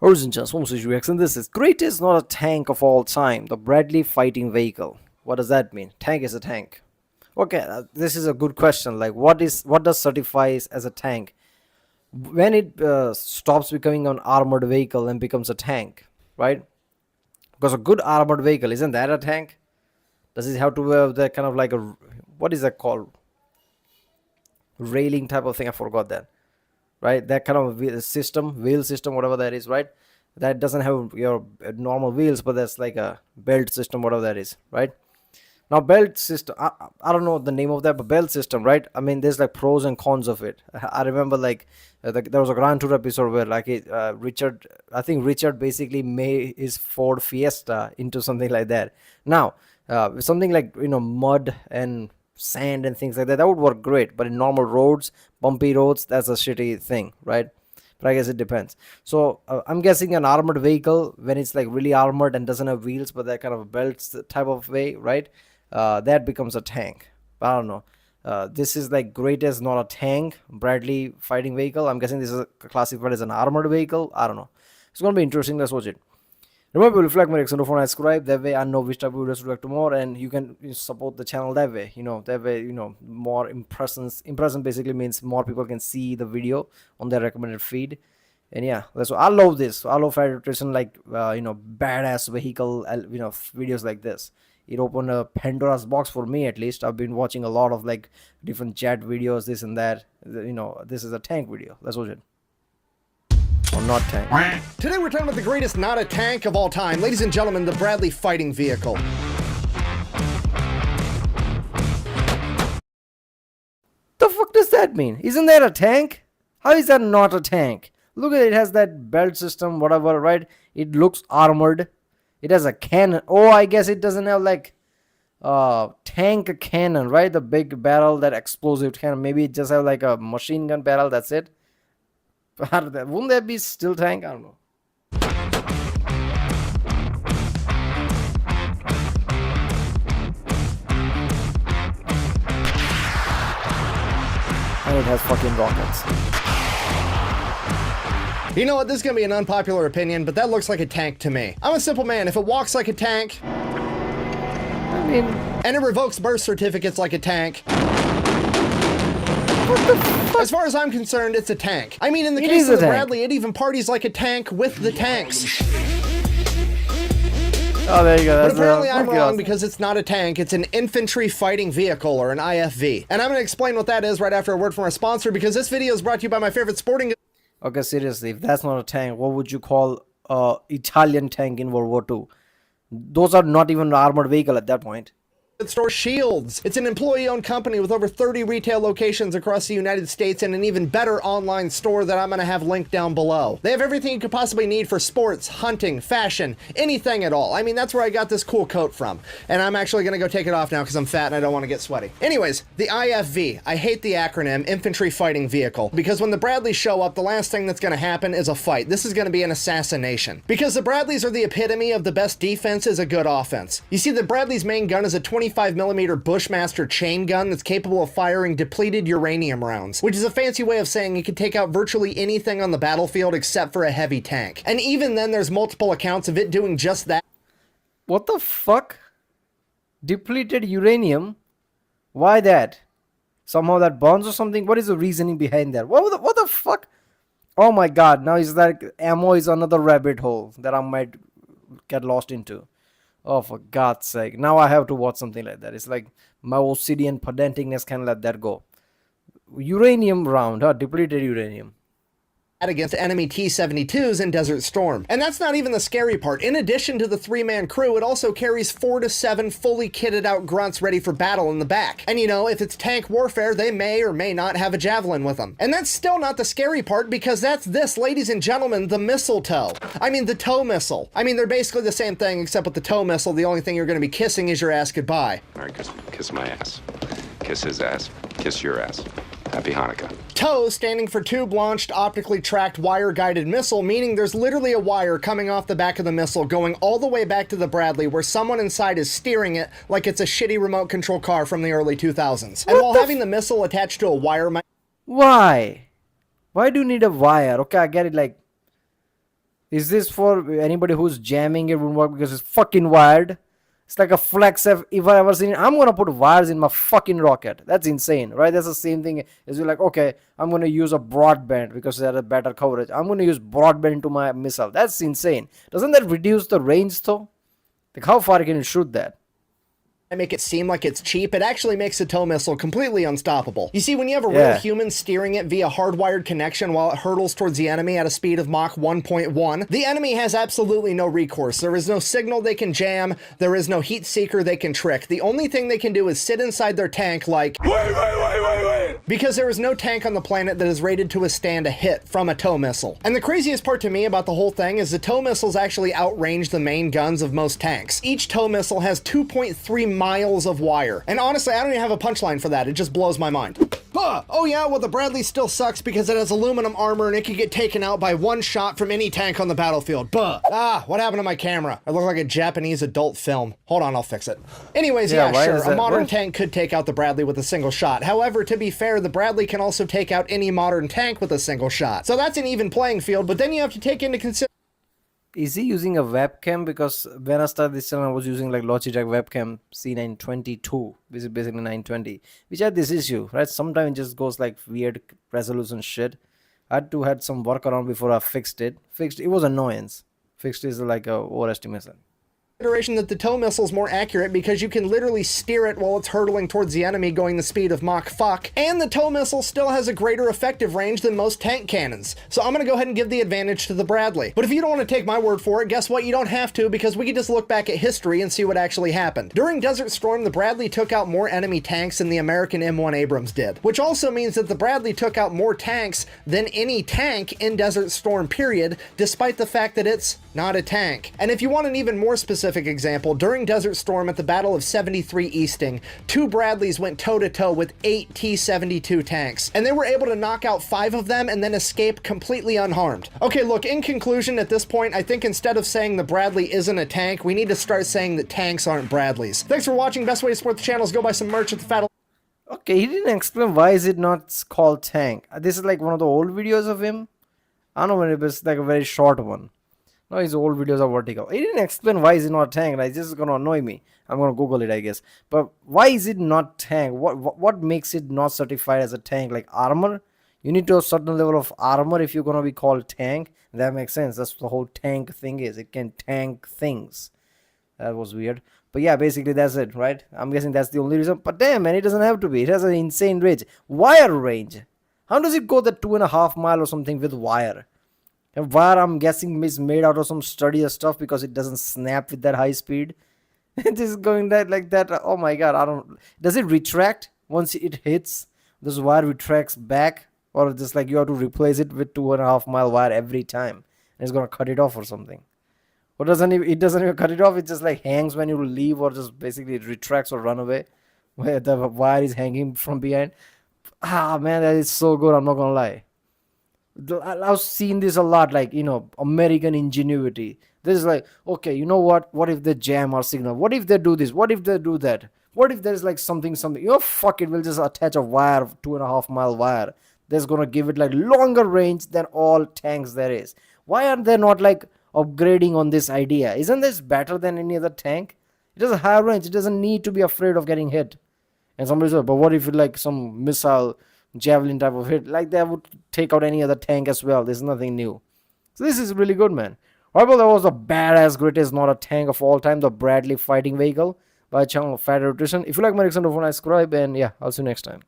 Horizon Just Home Reaction. This is greatest not a tank of all time. The Bradley fighting vehicle. What does that mean? Tank is a tank. Okay, this is a good question. Like, what does certifies as a tank? When it stops becoming an armored vehicle and becomes a tank, right? Because a good armored vehicle, isn't that a tank? Does it have to have that kind of like a, what is that called? Railing type of thing. I forgot that. Right, that kind of wheel system, whatever that is, right? That doesn't have your normal wheels, but that's like a belt system, whatever that is, right? Now belt system, I don't know the name of that, but belt system, right? I mean, there's like pros and cons of it. I remember like there was a Grand Tour episode where like Richard, I think Richard basically made his Ford Fiesta into something like that. Now something like, mud and sand and things like that would work great, but in normal roads, bumpy roads, that's a shitty thing, right? But I guess it depends. So I'm guessing an armored vehicle, when it's like really armored and doesn't have wheels but that kind of belts type of way, right? That becomes a tank. I don't know. This is like greatest not a tank Bradley fighting vehicle. I'm guessing this is classified as an armored vehicle. I don't know. It's gonna be interesting. Let's watch it. Remember, if you like my reaction, don't forget to subscribe. That way I know which type of videos to react to more, and you can support the channel that way. That way, more impressions. Impression basically means more people can see the video on their recommended feed. And yeah, that's what I love this. I love electrician, like badass vehicle, videos like this. It opened a Pandora's box for me, at least. I've been watching a lot of like different jet videos, this and that. This is a tank video. Let's watch it. Or not tank. Today we're talking about the greatest not a tank of all time. Ladies and gentlemen, the Bradley fighting vehicle. The fuck does that mean? Isn't that a tank? How is that not a tank? Look at it, has that belt system, whatever, right? It looks armored. It has a cannon. Oh, I guess it doesn't have like tank cannon, right? The big barrel, that explosive cannon. Maybe it just have like a machine gun barrel, that's it. Wouldn't that be still tank? I don't know. And it has fucking rockets. You know what? This is going to be an unpopular opinion, but that looks like a tank to me. I'm a simple man. If it walks like a tank, I mean, and it revokes birth certificates like a tank, what the fuck? as far as I'm concerned, it's a tank. I mean, in the case of the Bradley, it even parties like a tank with the tanks. Oh, there you go. But apparently I'm wrong because it's not a tank, it's an infantry fighting vehicle, or an IFV. And I'm going to explain what that is right after a word from our sponsor, because this video is brought to you by my favorite sporting... Okay, seriously, if that's not a tank, what would you call Italian tank in World War II? Those are not even an armored vehicle at that point. Store Shields. It's an employee-owned company with over 30 retail locations across the United States and an even better online store that I'm going to have linked down below. They have everything you could possibly need for sports, hunting, fashion, anything at all. I mean, that's where I got this cool coat from. And I'm actually going to go take it off now because I'm fat and I don't want to get sweaty. Anyways, the IFV. I hate the acronym, Infantry Fighting Vehicle, because when the Bradleys show up, the last thing that's going to happen is a fight. This is going to be an assassination. Because the Bradleys are the epitome of the best defense is a good offense. You see, the Bradley's main gun is a 25mm Bushmaster chain gun that's capable of firing depleted uranium rounds, which is a fancy way of saying it can take out virtually anything on the battlefield except for a heavy tank. And even then, there's multiple accounts of it doing just that. What the fuck? Depleted uranium? Why that? Somehow that burns or something? What is the reasoning behind that? What the fuck? Oh my god, now it's like ammo is another rabbit hole that I might get lost into. Oh, for God's sake. Now I have to watch something like that. It's like my OCD and pedanticness can let that go. Uranium round, huh? Depleted uranium. Against enemy T-72s in Desert Storm. And that's not even the scary part. In addition to the 3-man crew, it also carries 4 to 7 fully kitted out grunts ready for battle in the back. And if it's tank warfare, they may or may not have a javelin with them. And that's still not the scary part, because that's this, ladies and gentlemen, the mistletoe. I mean, the tow missile. I mean, they're basically the same thing, except with the tow missile, the only thing you're going to be kissing is your ass goodbye. All right, kiss my ass. Kiss his ass. Kiss your ass. Happy Hanukkah. TOW standing for tube-launched, optically tracked, wire-guided missile, meaning there's literally a wire coming off the back of the missile going all the way back to the Bradley, where someone inside is steering it like it's a shitty remote control car from the early 2000s. And while having the missile attached to a wire... Why? Why do you need a wire? Okay, I get it, like... Is this for anybody who's jamming it won't work because it's fucking wired? It's like a flex. If I ever seen it, I'm gonna put wires in my fucking rocket. That's insane, right? That's the same thing as you're like, okay, I'm gonna use a broadband because it had a better coverage. I'm gonna use broadband into my missile. That's insane. Doesn't that reduce the range though? Like how far can you shoot that? Make it seem like it's cheap, it actually makes a tow missile completely unstoppable. You see, when you have a real Yeah. human steering it via hardwired connection while it hurtles towards the enemy at a speed of Mach 1.1, the enemy has absolutely no recourse. There is no signal they can jam, there is no heat seeker they can trick. The only thing they can do is sit inside their tank like, wait, because there is no tank on the planet that is rated to withstand a hit from a tow missile. And the craziest part to me about the whole thing is the tow missiles actually outrange the main guns of most tanks. Each tow missile has 2.3 miles of wire. And honestly, I don't even have a punchline for that. It just blows my mind. Oh yeah, well the Bradley still sucks because it has aluminum armor and it can get taken out by one shot from any tank on the battlefield. What happened to my camera? I look like a Japanese adult film. Hold on, I'll fix it. Anyways, Yeah, why sure, is a that- modern what? tank could take out the Bradley with a single shot. However, to be fair, the Bradley can also take out any modern tank with a single shot. So that's an even playing field, but then you have to take into consideration Is he using a webcam? Because when I started this channel, I was using like Logitech webcam C922, which is basically 920, which had this issue, right? Sometimes it just goes like weird resolution shit. I had some workaround before I fixed it. It was annoyance. Fixed is like a overestimation. that the tow missile is more accurate because you can literally steer it while it's hurtling towards the enemy going the speed of Mach fuck, and the tow missile still has a greater effective range than most tank cannons. So I'm gonna go ahead and give the advantage to the Bradley. But if you don't want to take my word for it, guess what? You don't have to, because we can just look back at history and see what actually happened. During Desert Storm, the Bradley took out more enemy tanks than the American M1 Abrams did, which also means that the Bradley took out more tanks than any tank in Desert Storm period, despite the fact that it's not a tank. And if you want an even more specific example, during Desert Storm at the Battle of 73 Easting, 2 Bradleys went toe-to-toe with 8 T-72 tanks, and they were able to knock out 5 of them and then escape completely unharmed. Okay, look, in conclusion, at this point, I think instead of saying the Bradley isn't a tank, we need to start saying that tanks aren't Bradleys. Thanks for watching. Best way to support the channel is go buy some merch at the Fat. Okay, he didn't explain why is it not called tank. This is like one of the old videos of him. I don't know when it was like a very short one. No, his old videos are vertical. He didn't explain why is it not tank. Like, this is gonna annoy me. I'm gonna Google it, I guess. But why is it not tank? What makes it not certified as a tank? Like armor? You need to have a certain level of armor if you're gonna be called tank. That makes sense. That's what the whole tank thing is. It can tank things. That was weird. But yeah, basically that's it, right? I'm guessing that's the only reason. But damn, man, it doesn't have to be. It has an insane range. Wire range. How does it go that 2.5 mile or something with wire? And wire, I'm guessing, is made out of some sturdier stuff because it doesn't snap with that high speed. It is going that like that. Oh my god, I don't. Does it retract once it hits? This wire retracts back, or just like you have to replace it with 2.5 mile wire every time, and it's gonna cut it off or something. Or it doesn't even cut it off. It just like hangs when you leave, or just basically it retracts or run away, where the wire is hanging from behind. Ah man, that is so good. I'm not gonna lie. I've seen this a lot, like, American ingenuity. This is like, okay, you know what if they jam our signal? What if they do this? What if they do that? What if there's like something, fuck it, we'll just attach a wire, 2.5 mile wire that's gonna give it like longer range than all tanks there is. Why aren't they not like upgrading on this idea? Isn't this better than any other tank? It has a high range. It doesn't need to be afraid of getting hit. And somebody said, but what if it like some missile javelin type of hit, like that would take out any other tank as well? There's nothing new. So this is really good, man. Alright, well, that was the badass greatest not a tank of all time, the Bradley fighting vehicle by channel Fat Electrician. If you like my reaction, don't forget to subscribe, and yeah, I'll see you next time.